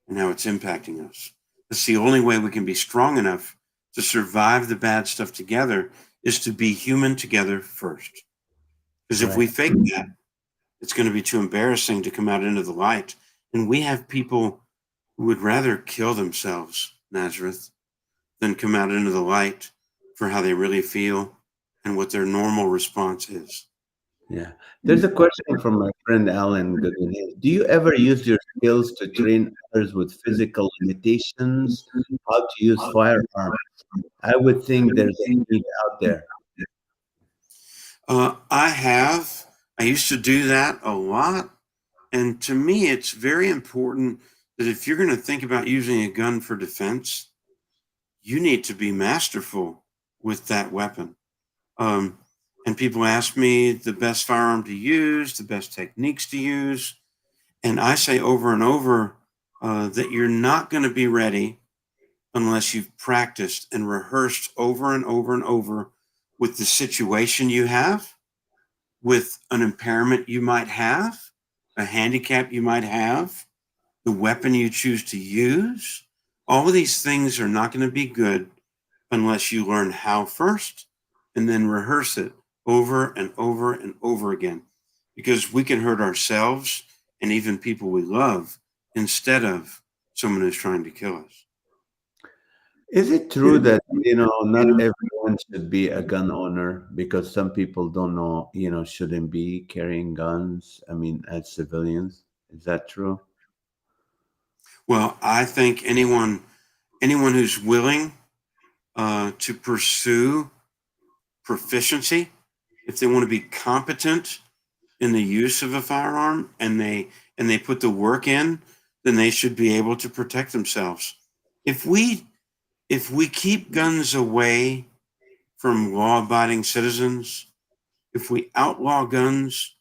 and how it's impacting us. That's the only way we can be strong enough to survive the bad stuff together, is to be human together first. Because if we Right. fake that, it's going to be too embarrassing to come out into the light. And we have people who would rather kill themselves, Nazareth, than come out into the light for how they really feel and what their normal response is. Yeah. There's a question from my friend Alan Goodwin. Do you ever use your skills to train others with physical limitations, how to use firearms? I would think there's a need out there. I used to do that a lot. And to me, it's very important that if you're going to think about using a gun for defense, you need to be masterful with that weapon. Um, and people ask me the best firearm to use, the best techniques to use. And I say over and over that you're not going to be ready unless you've practiced and rehearsed over and over and over with the situation you have, with an impairment you might have, a handicap you might have, the weapon you choose to use. All of these things are not going to be good unless you learn how first and then rehearse it over and over and over again. Because we can hurt ourselves and even people we love instead of someone who's trying to kill us. Is it true that, not everyone should be a gun owner because some people don't know, shouldn't be carrying guns? I mean, as civilians, is that true? Well, I think anyone who's willing to pursue proficiency, if they want to be competent in the use of a firearm and they put the work in, then they should be able to protect themselves. If we keep guns away from law-abiding citizens, if we outlaw guns,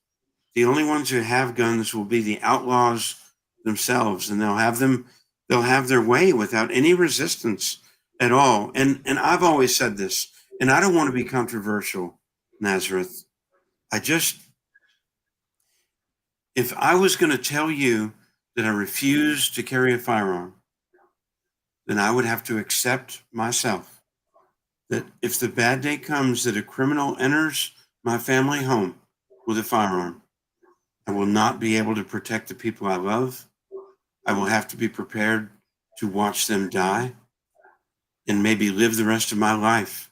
the only ones who have guns will be the outlaws themselves, and they'll have their way without any resistance at all. And I've always said this, and I don't want to be controversial, Nazareth. I just If I was going to tell you that I refuse to carry a firearm, then I would have to accept myself that if the bad day comes that a criminal enters my family home with a firearm, I will not be able to protect the people I love. I will have to be prepared to watch them die and maybe live the rest of my life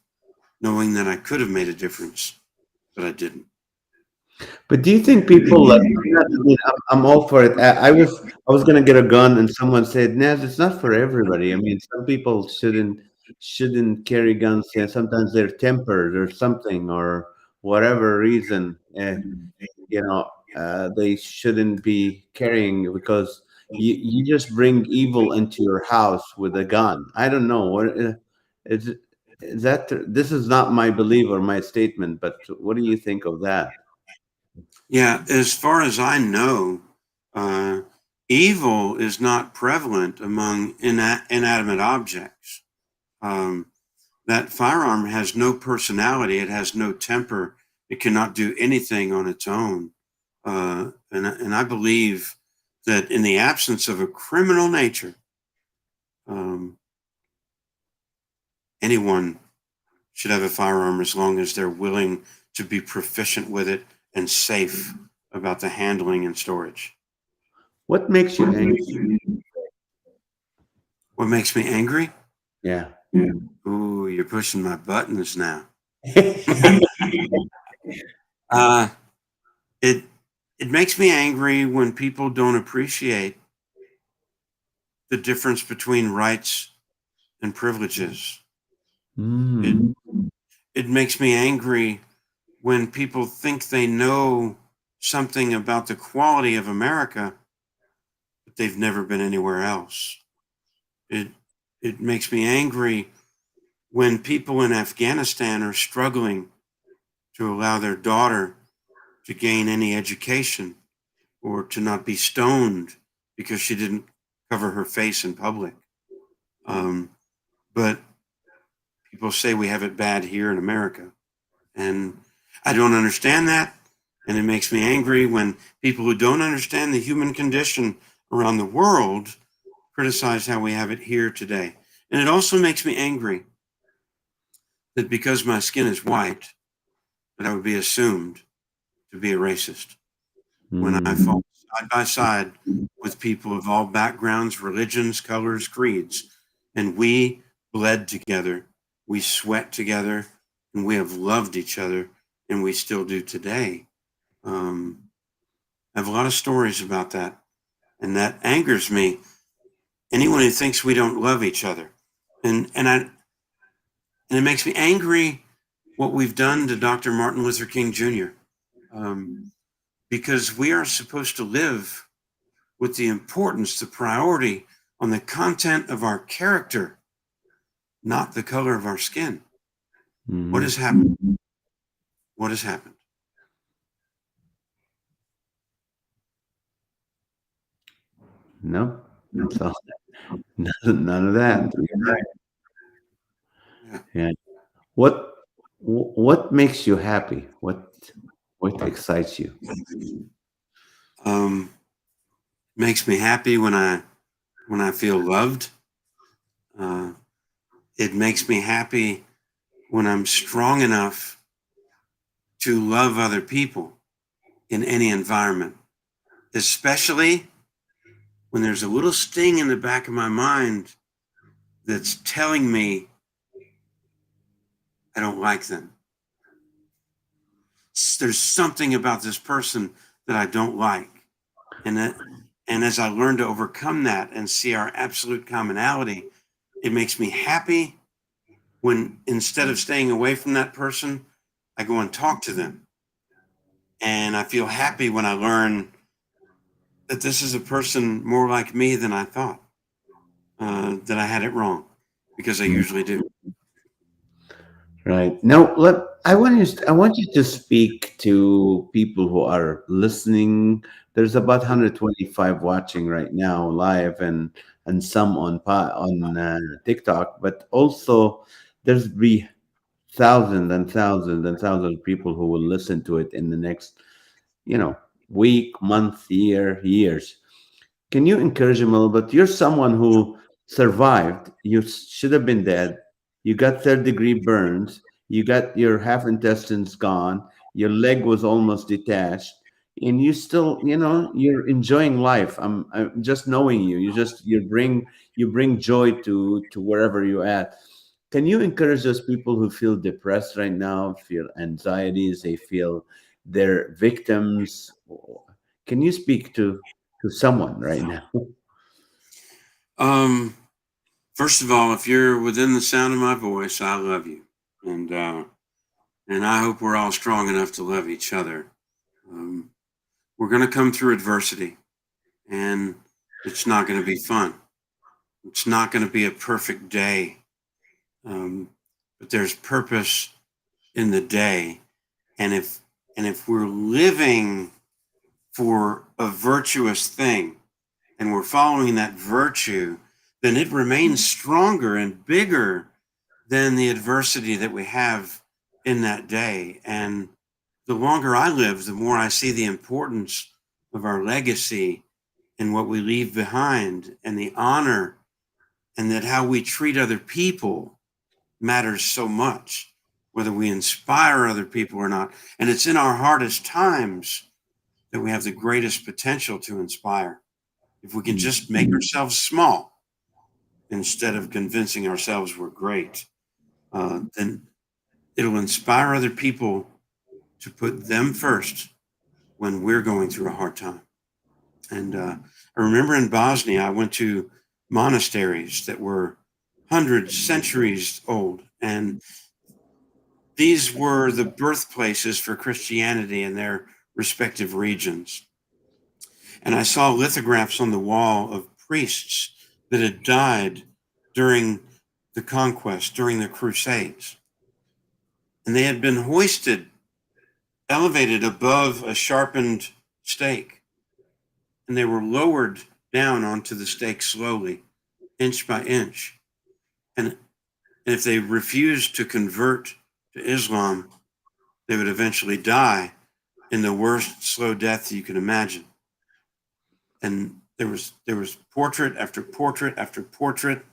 knowing that I could have made a difference, but I didn't. But do you think people like? I'm all for it. I was gonna get a gun, and someone said, "Naz, it's not for everybody. I mean, some people shouldn't carry guns. Yeah, sometimes they're tempered or something, or whatever reason. They shouldn't be carrying because you just bring evil into your house with a gun. I don't know what is. Is that this is not my belief or my statement, but what do you think of that? Yeah, as far as I know, uh, evil is not prevalent among inanimate objects. Um, that firearm has no personality, it has no temper, it cannot do anything on its own. And I believe that in the absence of a criminal nature, um, anyone should have a firearm as long as they're willing to be proficient with it and safe about the handling and storage. What makes you angry? What makes me angry? Yeah. Ooh, you're pushing my buttons now. Uh, it it makes me angry when people don't appreciate the difference between rights and privileges. It Mm. it makes me angry when people think they know something about the quality of America, but they've never been anywhere else. It it makes me angry when people in Afghanistan are struggling to allow their daughter to gain any education or to not be stoned because she didn't cover her face in public. Um, but people say we have it bad here in America. And I don't understand that. And it makes me angry when people who don't understand the human condition around the world criticize how we have it here today. And it also makes me angry that because my skin is white, that I would be assumed to be a racist when I Mm. fall side by side with people of all backgrounds, religions, colors, creeds, and we bled together, we sweat together, and we have loved each other, and we still do today. Um, I have a lot of stories about that, and that angers me. Anyone who thinks we don't love each other, and and I and it makes me angry what we've done to Dr. Martin Luther King Jr. Because we are supposed to live with the importance, the priority on the content of our character, not the color of our skin. Mhm. What has happened? What has happened? No, so none of that. You're right. Yeah. Yeah. What what makes you happy? What excites you? Um, makes me happy when I feel loved. Uh, it makes me happy when I'm strong enough to love other people in any environment, especially when there's a little sting in the back of my mind that's telling me I don't like them. There's something about this person that I don't like. And as I learn to overcome that and see our absolute commonality, it makes me happy when instead of staying away from that person, I go and talk to them. And I feel happy when I learn that this is a person more like me than I thought, that I had it wrong, because I usually do. Right. Now, I want you to speak to people who are listening. There's about 125 watching right now live, and some on TikTok, but also there's be thousands and thousands and thousands of people who will listen to it in the next, you know, week, month, years. Can you encourage him a little bit? You're someone who survived. You should have been dead. You got third-degree burns. You got your half intestines gone. Your leg was almost detached, and you still, you're enjoying life. I'm just knowing you. You bring joy to wherever you're at. Can you encourage those people who feel depressed right now, feel anxieties, they feel they're victims? Can you speak to someone right now? Um, First of all, if you're within the sound of my voice, I love you, and I hope we're all strong enough to love each other. Um, we're going to come through adversity, and it's not going to be fun. It's not going to be a perfect day, but there's purpose in the day, and if we're living for a virtuous thing and we're following that virtue, then it remains stronger and bigger than the adversity that we have in that day. And the longer I live, the more I see the importance of our legacy and what we leave behind and the honor, and that how we treat other people matters so much, whether we inspire other people or not. And it's in our hardest times that we have the greatest potential to inspire. If we can just make ourselves small instead of convincing ourselves we're great, then it'll inspire other people to put them first when we're going through a hard time. And I remember in Bosnia, I went to monasteries that were hundreds, centuries old. And these were the birthplaces for Christianity in their respective regions. And I saw lithographs on the wall of priests that had died during the conquest, during the Crusades. And they had been hoisted, elevated above a sharpened stake. And they were lowered down onto the stake slowly, inch by inch. And if they refused to convert to Islam, they would eventually die in the worst slow death you can imagine. And there was portrait after portrait after portrait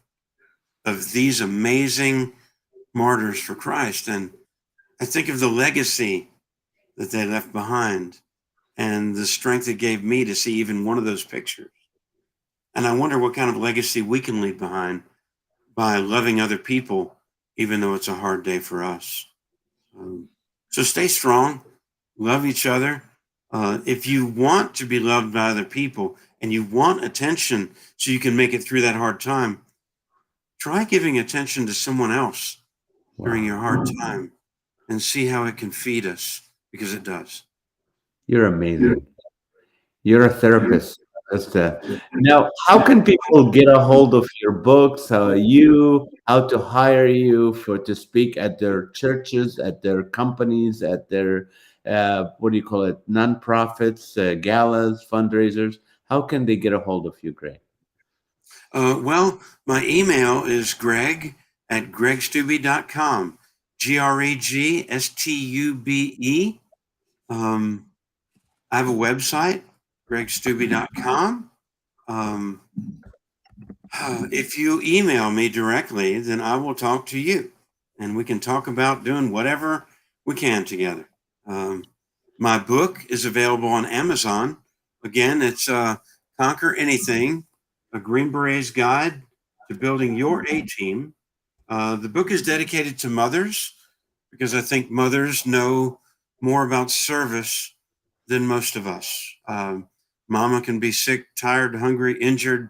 of these amazing martyrs for Christ. And I think of the legacy that they left behind and the strength it gave me to see even one of those pictures. And I wonder what kind of legacy we can leave behind by loving other people, even though it's a hard day for us. So stay strong, love each other. If you want to be loved by other people and you want attention so you can make it through that hard time, try giving attention to someone else during your hard time. and see how it can feed us, because it does. You're amazing. You're a therapist. Now, how can people get a hold of your books? How to hire you for to speak at their churches, at their companies, at their what do you call it, nonprofits, galas, fundraisers? How can they get a hold of you, Greg? Well, my email is greg@gregstube.com. GregStube. I have a website, gregstube.com. If you email me directly, then I will talk to you and we can talk about doing whatever we can together. My book is available on Amazon. Again, it's Conquer Anything, a Green Beret's Guide to Building Your A-Team. The book is dedicated to mothers because I think mothers know more about service than most of us. Mama can be sick, tired, hungry, injured,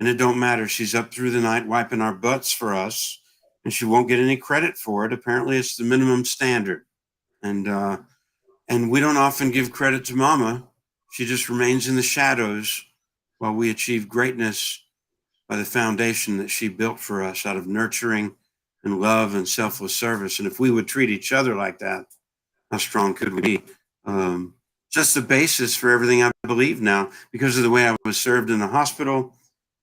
and it don't matter. She's up through the night wiping our butts for us, and she won't get any credit for it. Apparently, it's the minimum standard, and we don't often give credit to Mama. She just remains in the shadows while we achieve greatness by the foundation that she built for us out of nurturing and love and selfless service. And if we would treat each other like that, how strong could we be? Just the basis for everything I believe now, because of the way I was served in the hospital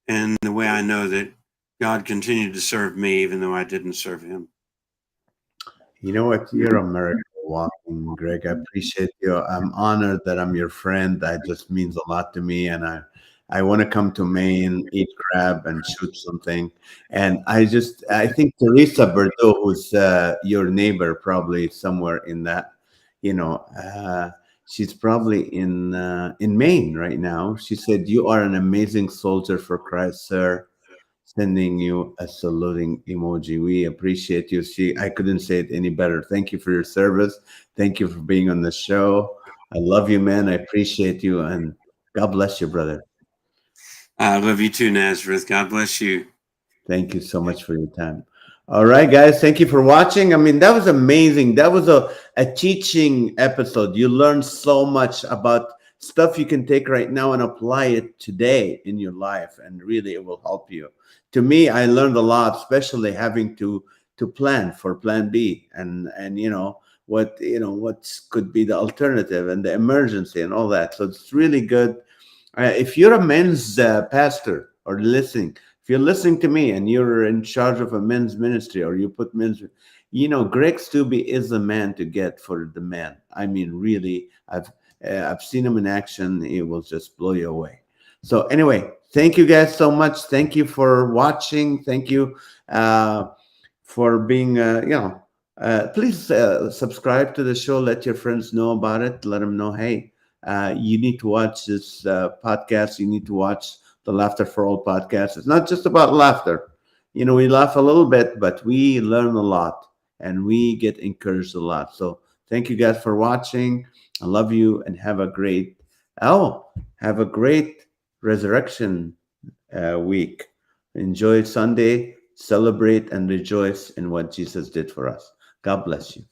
and the way I know that God continued to serve me even though I didn't serve him. You know what? You're a miracle walking, Greg. I appreciate you. I'm honored that I'm your friend. That just means a lot to me. And I want to come to Maine, eat crab, and shoot something. And I think Teresa Bordeaux, who's your neighbor, probably somewhere in that, she's probably in Maine right now. She said, "You are an amazing soldier for Christ, sir." Sending you a saluting emoji. We appreciate you. I couldn't say it any better. Thank you for your service. Thank you for being on the show. I love you, man. I appreciate you, and God bless you, brother. I love you too, Nazareth. God bless you. Thank you so much for your time. All right, guys. Thank you for watching. I mean, that was amazing. That was a teaching episode. You learned so much about stuff you can take right now and apply it today in your life, and really it will help you. To me, I learned a lot, especially having to plan for plan B, and what could be the alternative and the emergency and all that. So it's really good. If you're a men's pastor or listening, if you're listening to me and you're in charge of a men's ministry, or you put men's, Greg Stube is the man to get for the men. I mean, really, I've seen him in action. He will just blow you away. So anyway, thank you guys so much. Thank you for watching. Thank you for being, please subscribe to the show. Let your friends know about it. Let them know, hey, you need to watch this podcast. You need to watch the Laughter for All podcast. It's not just about laughter. We laugh a little bit, but we learn a lot and we get encouraged a lot. So thank you guys for watching. I love you, and have a great resurrection week. Enjoy Sunday, celebrate and rejoice in what Jesus did for us. God bless you.